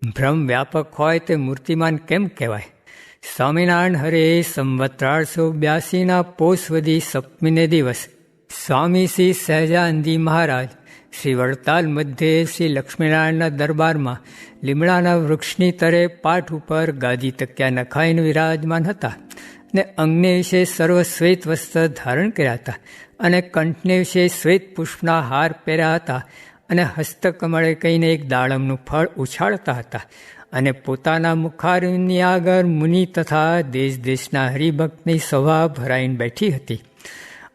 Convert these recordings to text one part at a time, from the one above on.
ભ્રમ વ્યાપક હોય તે મૂર્તિમાન કેમ કહેવાય? સ્વામિનારાયણ હરે સંવત 1882 પોષવદી સપ્તમીને દિવસ સ્વામી શ્રી સહજાનંદી મહારાજ શ્રી વડતાલ મધ્યે શ્રી લક્ષ્મીનારાયણના દરબારમાં લીમડાના વૃક્ષની તરે પાઠ ઉપર ગાદી તક્યા નખાઈને વિરાજમાન હતા ને અંગને વિશે સર્વ શ્વેત વસ્ત્ર ધારણ કર્યા હતા અને કંઠને વિશે શ્વેત પુષ્પના હાર પહેર્યા હતા અને હસ્તકમળે કહીને એક દાડમનું ફળ ઉછાળતા હતા અને પોતાના મુખારની આગળ મુનિ તથા દેશ દેશના હરિભક્તની સભા ભરાઈને બેઠી હતી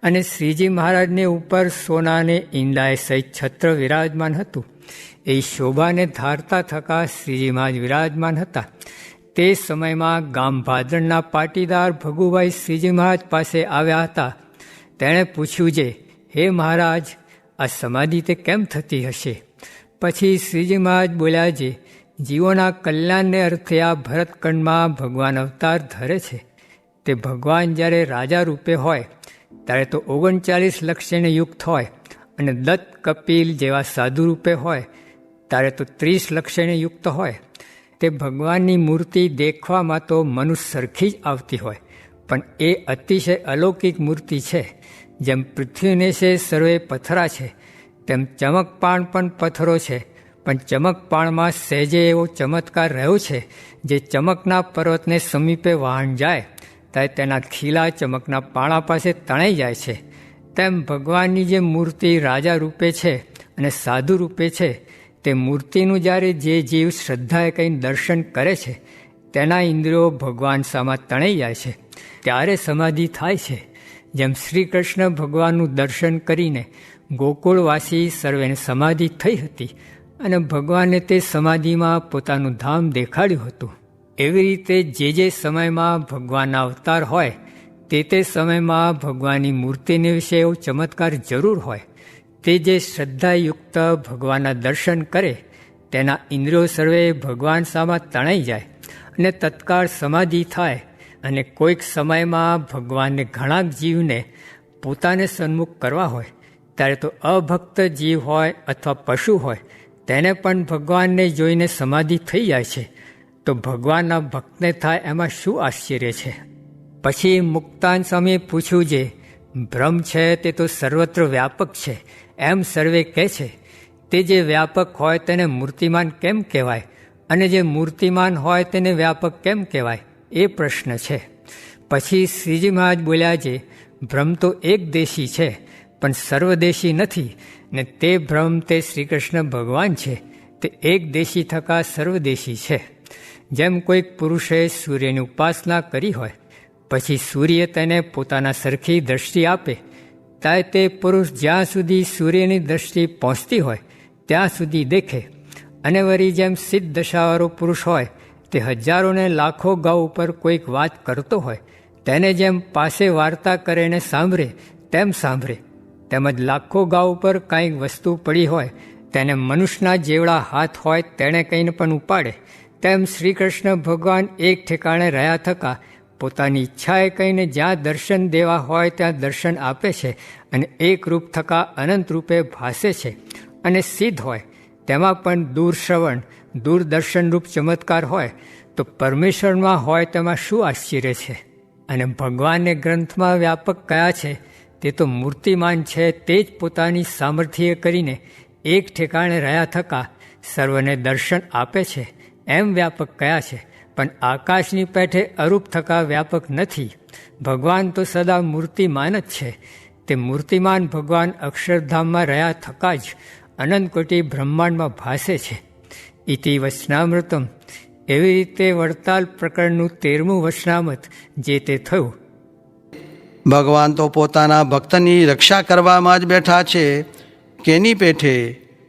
અને શ્રીજી મહારાજને ઉપર સોનાને ઈંડાએ સહિત છત્ર વિરાજમાન હતું. એ શોભાને ધારતા થકા શ્રીજી મહારાજ વિરાજમાન હતા. તે સમયમાં ગામ ભાદરણના પાટીદાર ભગુભાઈ શ્રીજી મહારાજ પાસે આવ્યા હતા. તેણે પૂછ્યું છે, હે મહારાજ, આ સમાધિ તે કેમ થતી હશે? પછી શ્રીજી મહારાજ બોલ્યા છે, જીવોના કલ્યાણને અર્થે આ ભરતખંડમાં ભગવાન અવતાર ધરે છે. તે ભગવાન જ્યારે રાજા રૂપે હોય ત્યારે તો 39 લક્ષણે યુક્ત હોય અને દત્ત કપિલ જેવા સાધુ રૂપે હોય ત્યારે તો 30 લક્ષણે યુક્ત હોય. તે ભગવાનની મૂર્તિ દેખવામાં તો મનુષ્ય સરખી જ આવતી હોય, પણ એ અતિશય અલૌકિક મૂર્તિ છે. જેમ પૃથ્વીને છે સર્વે પથરા છે, તેમ ચમકપાણ પણ પથ્થરો છે, પણ ચમકપાણમાં સહેજે એવો ચમત્કાર રહ્યો છે જે ચમકના પર્વતને સમીપે વહાણ જાય ત્યારે તેના ખીલા ચમકના પાણા પાસે તણાઈ જાય છે. તેમ ભગવાનની જે મૂર્તિ રાજા રૂપે છે અને સાધુ રૂપે છે, તે મૂર્તિનું જ્યારે જે જીવ શ્રદ્ધાએ કંઈ દર્શન કરે છે તેના ઇન્દ્રિયો ભગવાન સામા તણાઈ જાય છે, ત્યારે સમાધિ થાય છે. જેમ શ્રી કૃષ્ણ ભગવાનનું દર્શન કરીને ગોકુળવાસી સર્વેને સમાધિ થઈ હતી અને ભગવાને તે સમાધિમાં પોતાનું ધામ દેખાડ્યું હતું. એવી રીતે જે સમયમાં ભગવાનના અવતાર હોય તે સમયમાં ભગવાનની મૂર્તિને વિશે એવો ચમત્કાર જરૂર હોય. તે જે શ્રદ્ધાયુક્ત ભગવાનના દર્શન કરે તેના ઇન્દ્રિયો સર્વે ભગવાન સામા તણાઈ જાય અને તત્કાળ સમાધિ થાય. અને કોઈક સમયમાં ભગવાનને ઘણા જીવને પોતાને સન્મુખ કરવા હોય ત્યારે તો અભક્ત જીવ હોય અથવા પશુ હોય તેને પણ ભગવાનને જોઈને સમાધિ થઈ જાય છે. તો ભગવાનના ભક્તને થાય એમાં શું આશ્ચર્ય છે? પછી મુક્તાન સ્વામીએ પૂછ્યું છે, ભ્રમ છે તે તો સર્વત્ર વ્યાપક છે એમ સર્વે કહે છે. તે જે વ્યાપક હોય તેને મૂર્તિમાન કેમ કહેવાય અને જે મૂર્તિમાન હોય તેને વ્યાપક કેમ કહેવાય? એ પ્રશ્ન છે. પછી શ્રીજી મહારાજ બોલ્યા છે, ભ્રમ તો એક દેશી છે પણ સર્વદેશી નથી, ને તે ભ્રમ તે શ્રી કૃષ્ણ ભગવાન છે તે એક દેશી થકા સર્વદેશી છે. જેમ કોઈક પુરુષે સૂર્યની ઉપાસના કરી હોય, પછી સૂર્ય તેને પોતાના સરખી દ્રષ્ટિ આપે ત્યારે તે પુરુષ જ્યાં સુધી સૂર્યની દ્રષ્ટિ પહોંચતી હોય ત્યાં સુધી દેખે. અને વળી જેમ સિદ્ધ દશાવાળો પુરુષ હોય તે હજારોને લાખો ગાઉ ઉપર કોઈક વાત કરતો હોય તેને જેમ પાસે વાર્તા કરીને સાંભળે તેમ સાંભળે, તેમજ લાખો ગાઉ ઉપર કાંઈક વસ્તુ પડી હોય તેને મનુષ્યના જેવડા હાથ હોય તેણે કંઈને પણ ઉપાડે. તેમ શ્રી કૃષ્ણ ભગવાન એક ઠેકાણે રહ્યા થકા પોતાની ઈચ્છાએ કહીને જ્યાં દર્શન દેવા હોય ત્યાં દર્શન આપે છે અને એક રૂપ થકા અનંત રૂપે ભાસે છે. અને સિદ્ધ હોય તેમાં પણ દૂરશ્રવણ દૂરદર્શનરૂપ ચમત્કાર હોય તો પરમેશ્વરમાં હોય તેમાં શું આશ્ચર્ય છે? અને ભગવાનને ગ્રંથમાં વ્યાપક કયા છે તે તો મૂર્તિમાન છે. તે જ પોતાની સામર્થ્ય કરીને એક ઠેકાણે રહ્યા થકા સર્વને દર્શન આપે છે એમ વ્યાપક કયા છે. પણ આકાશની પેઠે અરૂપ થકા વ્યાપક નથી. ભગવાન તો સદા મૂર્તિમાન જ છે. તે મૂર્તિમાન ભગવાન અક્ષરધામમાં રહ્યા થકા જ અનંત કોટી બ્રહ્માંડમાં ભાસે છે. ઇતિ વચનામૃતમ. એવી રીતે વડતાલ પ્રકરણનું 13મું વચનામૃત જે તે થયું. ભગવાન તો પોતાના ભક્તની રક્ષા કરવામાં જ બેઠા છે. કેની પેઠે?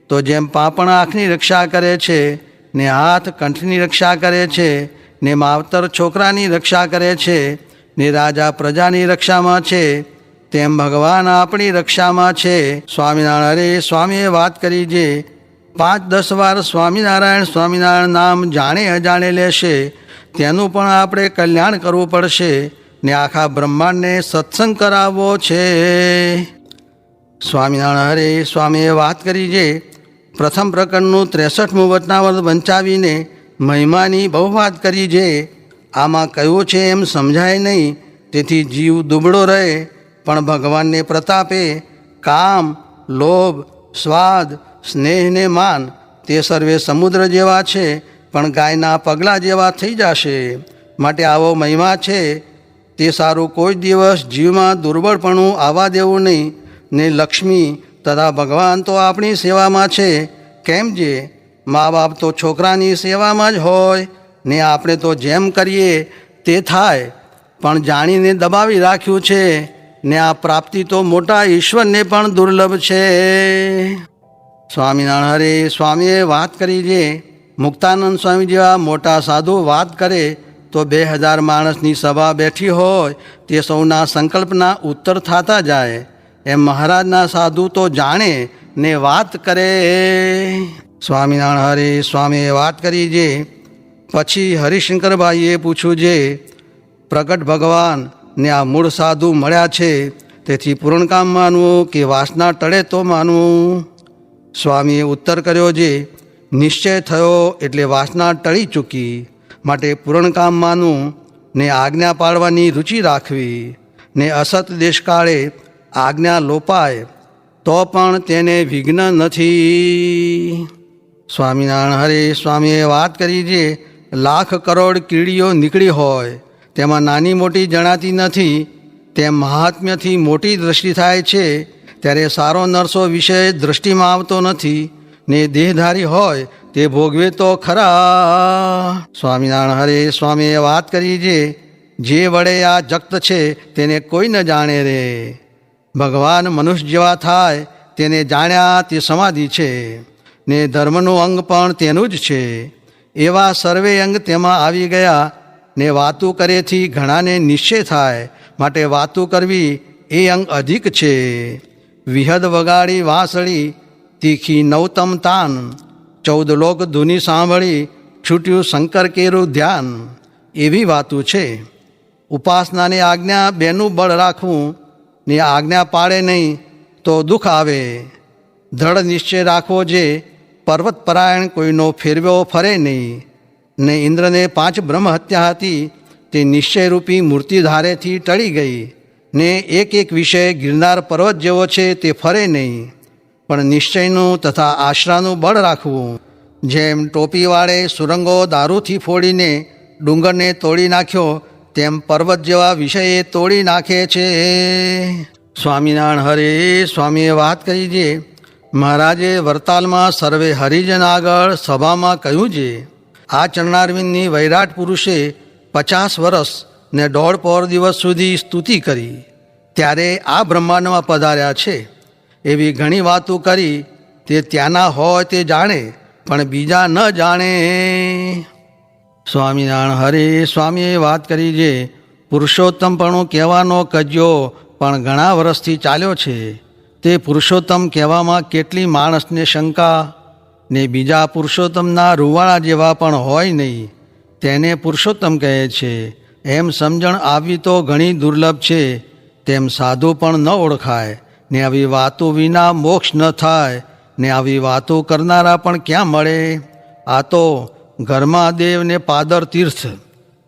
તો જેમ પાંપણ આંખની રક્ષા કરે છે, ને હાથ કંઠની રક્ષા કરે છે, ને માવતર છોકરાની રક્ષા કરે છે, ને રાજા પ્રજાની રક્ષામાં છે, તેમ ભગવાન આપણી રક્ષામાં છે. સ્વામિનારાયણ હરે સ્વામીએ વાત કરી છે, 5-10 વાર સ્વામિનારાયણ સ્વામિનારાયણ નામ જાણે અજાણે લેશે તેનું પણ આપણે કલ્યાણ કરવું પડશે ને આખા બ્રહ્માંડને સત્સંગ કરાવવો છે. સ્વામિનારાયણ હરે સ્વામીએ વાત કરી છે, પ્રથમ પ્રકરણનું 63મું વચનામૃત વંચાવીને મહિમાની બહુ વાત કરી છે, આમાં કયું છે એમ સમજાય નહીં, તેથી જીવ દુબળો રહે. પણ ભગવાનને પ્રતાપે કામ, લોભ, સ્વાદ, સ્નેહ ને માન તે સર્વે સમુદ્ર જેવા છે, પણ ગાયના પગલાં જેવા થઈ જશે. માટે આવો મહિમા છે તે સારું કોઈ દિવસ જીવમાં દુર્બળપણું આવવા દેવું નહીં. ને લક્ષ્મી તથા ભગવાન તો આપણી સેવામાં છે. કેમ જે મા બાપ તો છોકરાની સેવામાં જ હોય, ને આપણે તો જેમ કરીએ તે થાય. પણ જાણીને દબાવી રાખ્યું છે, ને આ પ્રાપ્તિ તો મોટા ઈશ્વરને પણ દુર્લભ છે. સ્વામિનારાયણ હરે સ્વામીએ વાત કરી છે, મુક્તાનંદ સ્વામી જેવા મોટા સાધુ વાત કરે તો 2000 માણસની સભા બેઠી હોય તે સૌના સંકલ્પના ઉત્તર થતા જાય. એમ મહારાજના સાધુ તો જાણે ને વાત કરે. સ્વામિનારાયણ હરે સ્વામીએ વાત કરી છે. પછી હરિશંકરભાઈએ પૂછ્યું છે, પ્રગટ ભગવાન ને આ મૂળ સાધુ મળ્યા છે, તેથી પૂર્ણકામ માનવું કે વાસના ટળે તો માનવું? સ્વામીએ ઉત્તર કર્યો છે, નિશ્ચય થયો એટલે વાસના ટળી ચૂકી. માટે પૂર્ણકામ માનવું ને આજ્ઞા પાળવાની રુચિ રાખવી. ને અસત દેશકાળે આજ્ઞા લોપાય તો પણ તેને વિઘ્ન નથી. સ્વામિનારાયણ હરે સ્વામીએ વાત કરી છે, લાખ કરોડ કીડીઓ નીકળી હોય તેમાં નાની મોટી જણાતી નથી. તેમ મહાત્મ્યથી મોટી દ્રષ્ટિ થાય છે, ત્યારે સારો નરસો વિષય દૃષ્ટિમાં આવતો નથી. ને દેહધારી હોય તે ભોગવે તો ખરા. સ્વામિનારાયણ હરે સ્વામીએ વાત કરી છે, જે વડે આ જગત છે તેને કોઈ ન જાણે રે. ભગવાન મનુષ્ય જેવા થાય તેને જાણ્યા તે સમાધિ છે, ને ધર્મનું અંગ પણ તેનું જ છે. એવા સર્વે અંગ તેમાં આવી ગયા. ને વાતું કરેથી ઘણાને નિશ્ચય થાય, માટે વાતું કરવી એ અંગ અધિક છે. વિહદ વગાડી વાંસળી તીખી નવતમ તાન, 14 લોક ધૂની સાંભળી છૂટ્યું શંકર કેરું ધ્યાન. એવી વાતું છે. ઉપાસનાને આજ્ઞા બેનું બળ રાખવું, ને આજ્ઞા પાળે નહીં તો દુઃખ આવે. દ્રઢ નિશ્ચય રાખવો જે પર્વત પરાયણ કોઈનો ફેરવ્યો ફરે નહીં. ને ઇન્દ્રને 5 બ્રહ્મ હત્યા હતી તે નિશ્ચયરૂપી મૂર્તિધારેથી ટળી ગઈ. ને એક એક વિષય ગિરનાર પર્વત જેવો છે તે ફરે નહીં. પણ નિશ્ચયનું તથા આશરાનું બળ રાખવું. જેમ ટોપીવાળે સુરંગો દારૂથી ફોડીને ડુંગરને તોડી નાખ્યો, તેમ પર્વત જેવા વિષયે તોડી નાખે છે. સ્વામિનારાયણ હરે સ્વામીએ વાત કરી છે, મહારાજે વરતાલમાં સર્વે હરિજન આગળ સભામાં કહ્યું છે, આ ચરણારવિંદની વૈરાટ પુરુષે 50 વર્ષ ને 1.5 પહોર દિવસ સુધી સ્તુતિ કરી, ત્યારે આ બ્રહ્માંડમાં પધાર્યા છે. એવી ઘણી વાતો કરી તે ત્યાંના હોય તે જાણે, પણ બીજા ન જાણે. સ્વામિનારાયણ હરે સ્વામીએ વાત કરી છે, પુરુષોત્તમપણું કહેવાનો કજ્યો પણ ઘણા વર્ષથી ચાલ્યો છે. તે પુરુષોત્તમ કહેવામાં કેટલી માણસને શંકા. ને બીજા પુરુષોત્તમના રૂવાળા જેવા પણ હોય નહીં, તેને પુરુષોત્તમ કહે છે. એમ સમજણ આવી તો ઘણી દુર્લભ છે. તેમ સાધુ પણ ન ઓળખાય. ને આવી વાતો વિના મોક્ષ ન થાય. ને આવી વાતો કરનારા પણ ક્યાં મળે? આ તો ઘરમાં દેવ ને પાદર તીર્થ,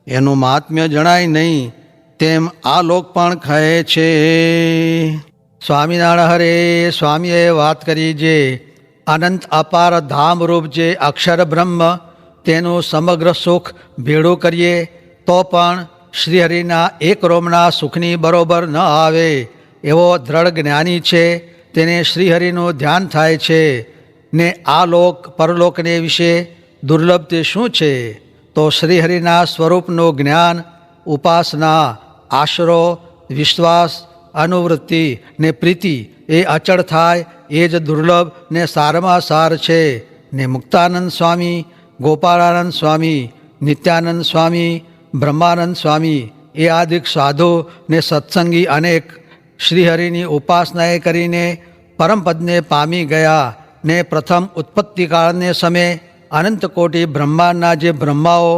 એનું મહાત્મ્ય જણાય નહીં, તેમ આ લોક પણ કહે છે. સ્વામિનારાયણ હરે સ્વામીએ વાત કરી છે, અનંત અપાર ધામરૂપ જે અક્ષર બ્રહ્મ, તેનું સમગ્ર સુખ ભેળું કરીએ તો પણ શ્રીહરિના એક રોમના સુખની બરોબર ન આવે. એવો દ્રઢ જ્ઞાની છે, તેને શ્રીહરિનું ધ્યાન થાય છે. ને આ લોક પરલોકને વિશે દુર્લભ તે શું છે? તો શ્રીહરિના સ્વરૂપનું જ્ઞાન, ઉપાસના, આશરો, વિશ્વાસ, અનુવૃત્તિ ને પ્રીતિ એ અચળ થાય એ જ દુર્લભ ને સારમાં સાર છે. ને મુક્તાનંદ સ્વામી, ગોપાળાનંદ સ્વામી, નિત્યાનંદ સ્વામી, બ્રહ્માનંદ સ્વામી એ આદિક સાધુ ને સત્સંગી અનેક શ્રીહરિની ઉપાસનાએ કરીને પરમપદને પામી ગયા. ને પ્રથમ ઉત્પત્તિકાળને સમયે અનંત કોટી બ્રહ્માંડના જે બ્રહ્માઓ,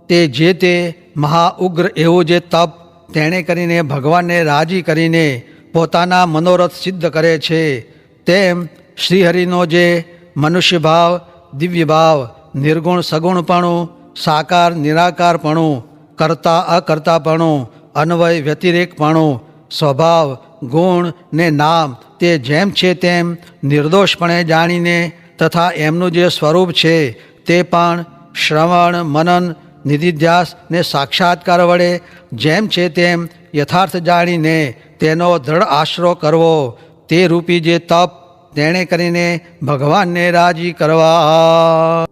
તે જે મહાઉગ્ર એવું જે તપ તેણે કરીને ભગવાનને રાજી કરીને પોતાના મનોરથ સિદ્ધ કરે છે. તેમ શ્રીહરિનો જે મનુષ્ય ભાવ, દિવ્ય ભાવ નિર્ગુણ સગુણપણું, સાકાર નિરાકારપણું, કર્તા અકર્તાપણું, અન્વય વ્યતિરેકપણું, સ્વભાવ, ગુણ ને નામ તે જેમ છે તેમ નિર્દોષપણે જાણીને તથા એમનું જે સ્વરૂપ છે તે પણ શ્રવણ મનન નિધિધ્યાસ ને સાક્ષાત્કાર વડે જેમ છે તેમ યથાર્થ જાણીને તેનો દ્રઢ આશરો કરવો, તે રૂપી જે તપ તેણે કરીને ભગવાનને રાજી કરવા.